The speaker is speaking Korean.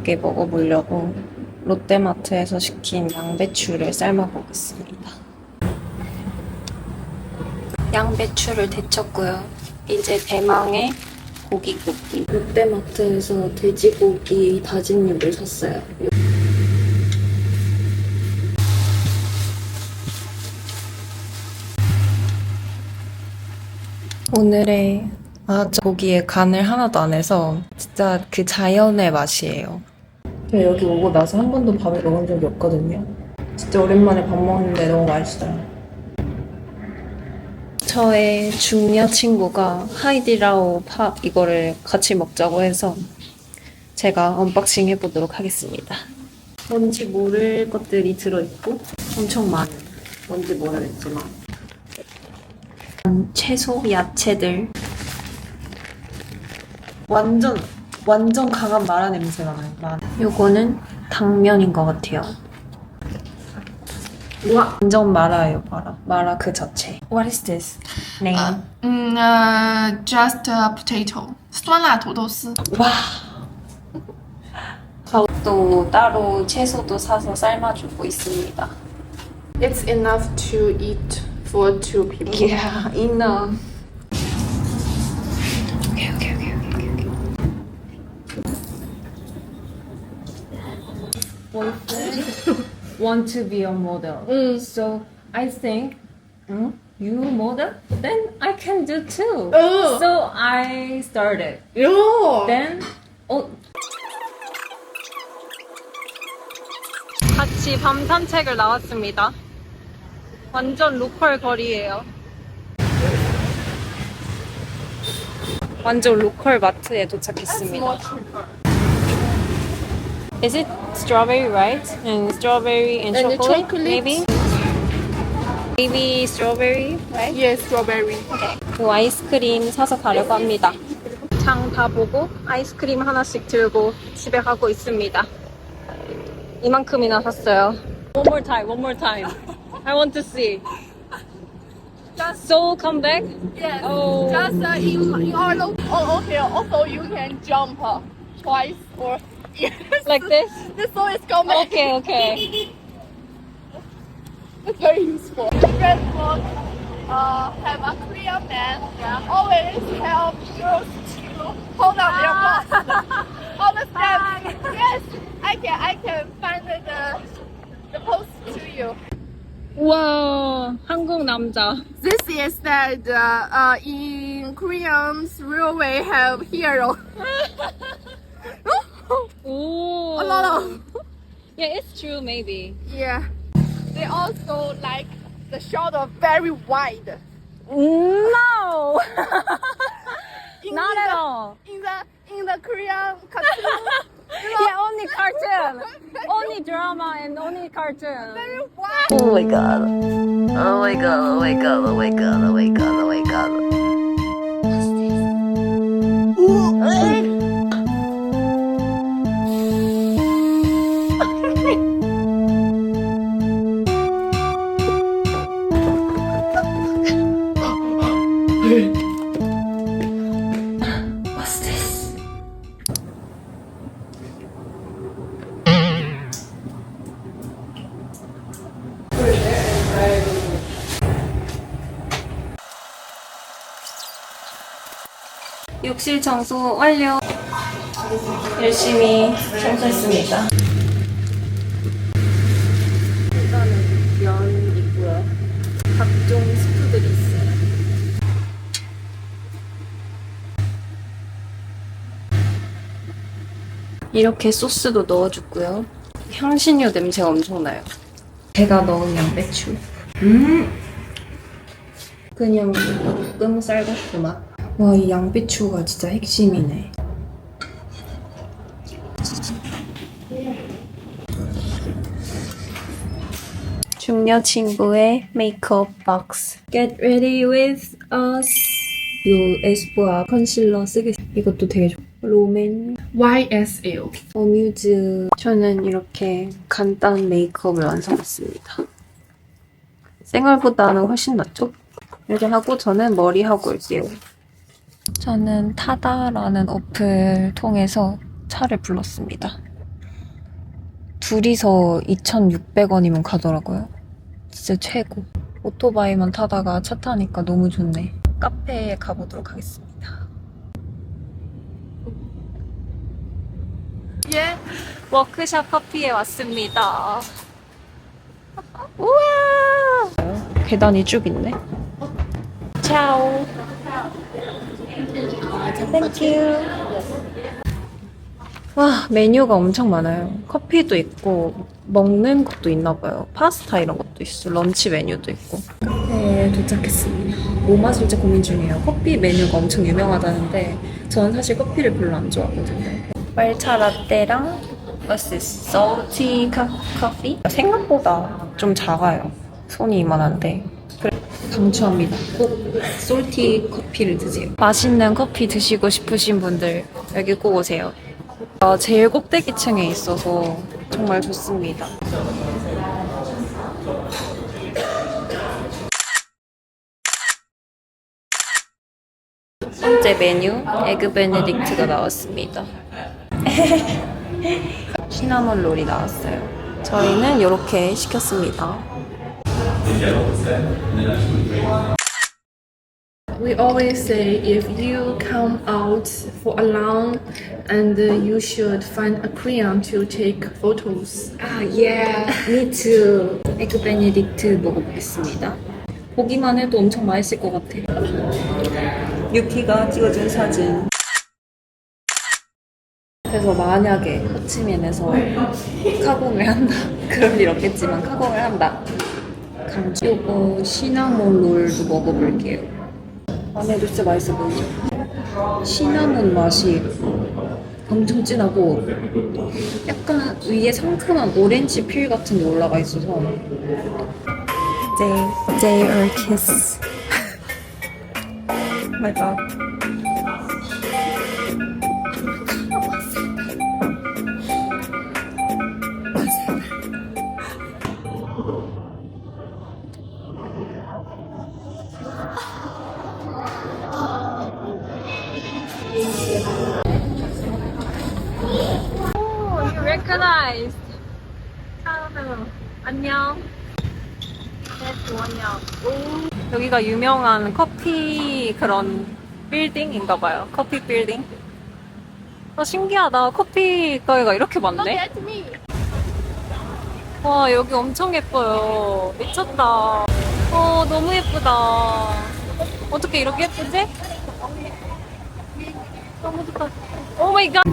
간단하게 먹어보려고 롯데마트에서 시킨 양배추를 삶아보겠습니다. 양배추를 데쳤고요. 이제 대망의 고기 굽기. 롯데마트에서 돼지고기 다진 육을 샀어요. 오늘의 고기에 간을 하나도 안 해서 진짜 그 자연의 맛이에요. 제가 여기 오고 나서 한 번도 밥을 먹은 적이 없거든요. 진짜 오랜만에 밥 먹는데 너무 맛있어요. 저의 중녀 친구가 하이디라오 팝 이거를 같이 먹자고 해서 제가 언박싱 해보도록 하겠습니다. 뭔지 모를 것들이 들어있고 엄청 많은, 뭔지 모르겠지만 채소, 야채들. 완전 강한 마라 냄새가 나요. 요거는 당면인 것 같아요. 우와, 완전 마라예요, 마라. 마라 그 자체. What is this name? Just a potato. 酸辣土豆丝. 와. 또 따로 채소도 사서 삶아주고 있습니다. It's enough to eat for 2 people. Yeah, enough. Okay. Boyfriend want to be a model. So I think you model, then I can do too. So I started. Yeah. Then 같이 밤 산책을 나왔습니다. 완전 로컬 거리예요. 완전 로컬 마트에 도착했습니다. Is it strawberry, right? And strawberry and chocolate, maybe? Maybe strawberry, right? Yes, strawberry. 그 아이스크림 사서 가려고 합니다. 장 다 보고 아이스크림 하나씩 들고 집에 가고 있습니다. 이만큼이나 샀어요. One more time. I want to see. So come back? Yes. Oh. Just in our local. Oh, okay. Also, you can jump twice or. Yes. Like this? This one is coming. Okay. It's very useful. Red Fox have a Korean man. Yeah. Always help girls to hold up their butts. All the steps. Yes, I can find the post to you. 우와, 한국 남자. This is that in Koreans railway have hero. 오. A lot of. Yeah, it's true, maybe. Yeah. They also like the shoulder very wide. No! In Not the, at all. In the Korean cartoon. Yeah, only cartoon. Only drama and only cartoon. Very wide. Oh my god. What's this? 욕실 청소 완료. 열심히 청소했습니다. 일단은 면 있고요. 각종 스프들이 있어요. 이렇게 소스도 넣어줬고요. 향신료 냄새가 엄청나요. 제가 넣은 양배추. 그냥 볶음 쌀국수 맛. 와, 이 양배추가 진짜 핵심이네. 중녀 친구의 메이크업 박스. Get ready with us. 요 에스쁘아 컨실러 쓰겠습니다. 이것도 되게 좋아. 롬앤 YSL. 어뮤즈. 저는 이렇게 간단한 메이크업을 완성했습니다. 생얼보다는 훨씬 낫죠? 이렇게 하고 저는 머리 하고 올게요. 저는 타다라는 어플 통해서 차를 불렀습니다. 둘이서 2,600원이면 가더라고요. 진짜 최고. 오토바이만 타다가 차 타니까 너무 좋네. 카페에 가보도록 하겠습니다. 예, 워크샵 커피에 왔습니다. 우와! 계단이 쭉 있네. 차오. 땡큐. 와, 메뉴가 엄청 많아요. 커피도 있고, 먹는 것도 있나 봐요. 파스타 이런 것도 있어. 런치 메뉴도 있고. 카페에 도착했습니다. 뭐 마실지 고민 중이에요. 커피 메뉴가 엄청 유명하다는데, 저는 사실 커피를 별로 안 좋아하거든요. 말차 라떼랑 What's salty coffee? 생각보다 좀 작아요. 손이 이만한데. 강추합니다. 꼭 솔티 커피를 드세요. 맛있는 커피 드시고 싶으신 분들 여기 꼭 오세요. 제일 꼭대기층에 있어서 정말 좋습니다. 첫 번째 메뉴 에그 베네딕트가 나왔습니다. 시나몬 롤이 나왔어요. 저희는 이렇게 시켰습니다. We always say if you come out for a long and you should find a Korean to take photos. 아, yeah, me too. 에그 베네딕트 먹어보겠습니다. 보기만 해도 엄청 맛있을 것 같아. 유키가 찍어준 사진. 그래서 만약에 호치민에서 카공을 한다. 그럴 일 없겠지만 카공을 한다. 강추. 요거 시나몬 롤도 먹어볼게요. 안에도 진짜 맛있어 보이죠? 시나몬 맛이 엄청 진하고 약간 위에 상큼한 오렌지 필 같은 게 올라가 있어서 Day or kiss. My God. Oh, you recognized. 안녕. 여기가 유명한 커피 그런 빌딩인가 봐요. 커피 빌딩. 신기하다. 커피 가게가 이렇게 Look 많네. at me. 와, 여기 엄청 예뻐요. 미쳤다. 너무 예쁘다. 어떻게 이렇게 예쁘지? 너무 좋다. 오 마이 갓.